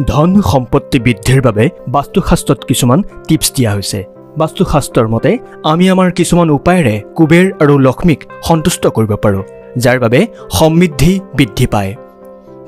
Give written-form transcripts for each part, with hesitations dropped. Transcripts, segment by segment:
ধন সম্পত্তি বৃদ্ধিৰ বাবে বাস্তুশাস্ত্ৰত কিছুমান টিপছ দিয়া হৈছে। বাস্তুশাস্ত্ৰৰ মতে আমি আমাৰ কিছুমান উপায়েৰে কুবেৰ আৰু লক্ষ্মীক সন্তুষ্ট কৰিব পাৰোঁ, যাৰ বাবে সমৃদ্ধি বৃদ্ধি পায়।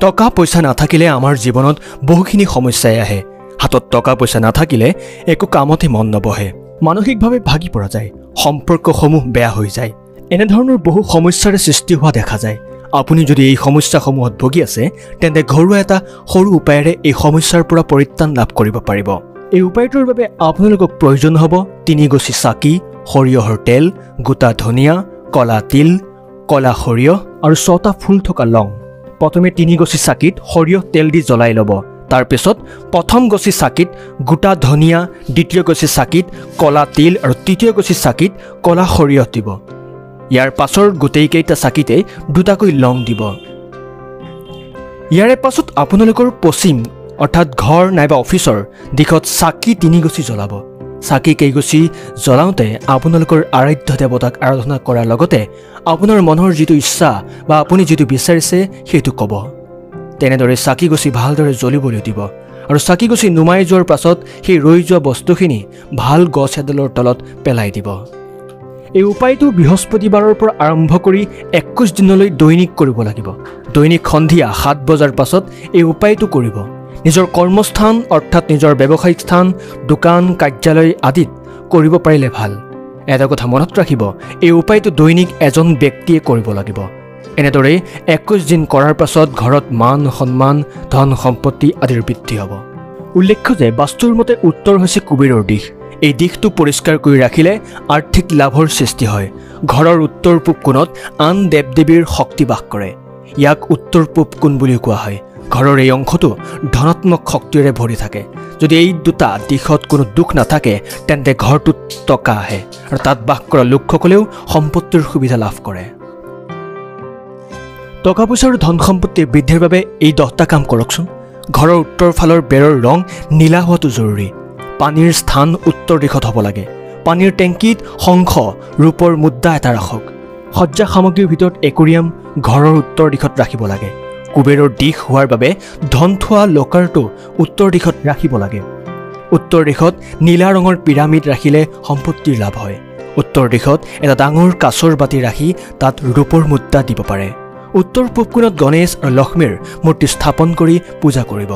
টকা পইচা নাথাকিলে আমাৰ জীৱনত বহুখিনি সমস্যাই আহে। হাতত টকা পইচা নাথাকিলে একো কামতে মন নবহে, মানসিকভাৱে ভাগি পৰা যায়, সম্পৰ্কসমূহ বেয়া হৈ যায়। এনেধৰণৰ বহু সমস্যাৰে সৃষ্টি হোৱা দেখা যায়। আপুনি যদি এই সমস্যাসমূহত ভুগি আছে, তেন্তে ঘৰুৱা এটা সৰু উপায়েৰে এই সমস্যাৰ পৰা পৰিত্ৰাণ লাভ কৰিব পাৰিব। এই উপায়টোৰ বাবে আপোনালোকক প্ৰয়োজন হ'ব 3 গছি চাকি, সৰিয়হৰ তেল, গোটা ধনিয়া, কলা তিল, কলা সৰিয়হ আৰু 6টা ফুল থকা লং। প্ৰথমে 3 গছি চাকিত সৰিয়হ তেল দি জ্বলাই ল'ব। তাৰ পিছত প্ৰথম গছি চাকিত গোটা ধনিয়া, দ্বিতীয় গছি চাকিত কলা তিল আৰু তৃতীয় গছি চাকিত কলা সৰিয়হ দিব। ইয়াৰ পাছৰ গোটেইকেইটা চাকিতে 2টাকৈ লং দিব। ইয়াৰে পাছত আপোনালোকৰ পশ্চিম অৰ্থাৎ ঘৰ নাইবা অফিচৰ দিশত চাকি 3 গছি জ্বলাব। চাকি কেইগছি জ্বলাওঁতে আপোনালোকৰ আৰাধ্য দেৱতাক আৰাধনা কৰাৰ লগতে আপোনাৰ মনৰ যিটো ইচ্ছা বা আপুনি যিটো বিচাৰিছে সেইটো ক'ব। তেনেদৰে চাকি গছি ভালদৰে জ্বলিবলৈ দিব আৰু চাকি গছি নুমাই যোৱাৰ পাছত সেই ৰৈ যোৱা বস্তুখিনি ভাল গছ এডালৰ তলত পেলাই দিব। এই উপায়টো বৃহস্পতিবাৰৰ পৰা আৰম্ভ কৰি 21 দিনলৈ দৈনিক কৰিব লাগিব। দৈনিক সন্ধিয়া 7 বজাৰ পাছত এই উপায়টো কৰিব। নিজৰ কৰ্মস্থান অৰ্থাৎ নিজৰ ব্যৱসায়িক স্থান, দোকান, কাৰ্যালয় আদিত কৰিব পাৰিলে ভাল। এটা কথা মনত ৰাখিব, এই উপায়টো দৈনিক এজন ব্যক্তিয়ে কৰিব লাগিব। এনেদৰে 21 দিন কৰাৰ পাছত ঘৰত মান সন্মান, ধন সম্পত্তি আদিৰ বৃদ্ধি হ'ব। উল্লেখ্য যে বাস্তুৰ মতে উত্তৰ হৈছে কুবেৰৰ দিশ। এই দিশটো পৰিষ্কাৰ কৰি ৰাখিলে আৰ্থিক লাভৰ সৃষ্টি হয়। ঘৰৰ উত্তৰ পূব কোণত আন দেৱ দেৱীৰ শক্তি বাস কৰে। ইয়াক উত্তৰ পূব কোণ বুলি কোৱা হয়। ঘৰৰ এই অংশটো ধনাত্মক শক্তিৰে ভৰি থাকে। যদি এই দুটা দিশত কোনো দুখ নাথাকে, তেন্তে ঘৰটোত টকা আহে আৰু তাত বাস কৰা লোকসকলেও সম্পত্তিৰ সুবিধা লাভ কৰে। টকা পইচা আৰু ধন সম্পত্তি বৃদ্ধিৰ বাবে এই 10টা কাম কৰকচোন। ঘৰৰ উত্তৰ ফালৰ বেৰৰ ৰং নীলা হোৱাটো জৰুৰী। পানীৰ স্থান উত্তৰ দিশত হ'ব লাগে। পানীৰ টেংকিত শংখ, ৰূপৰ মুদ্ৰা এটা ৰাখক। সজ্জা সামগ্ৰীৰ ভিতৰত একুৰিয়াম ঘৰৰ উত্তৰ দিশত ৰাখিব লাগে। কুবেৰৰ দিশ হোৱাৰ বাবে ধন থোৱা লকাৰটো উত্তৰ দিশত ৰাখিব লাগে। উত্তৰ দিশত নীলা ৰঙৰ পিৰামিড ৰাখিলে সম্পত্তিৰ লাভ হয়। উত্তৰ দিশত এটা ডাঙৰ কাঁচৰ বাতি ৰাখি তাত ৰূপৰ মুদ্ৰা দিব পাৰে। উত্তৰ পূব কোণত গণেশ আৰু লক্ষ্মীৰ মূৰ্তি স্থাপন কৰি পূজা কৰিব।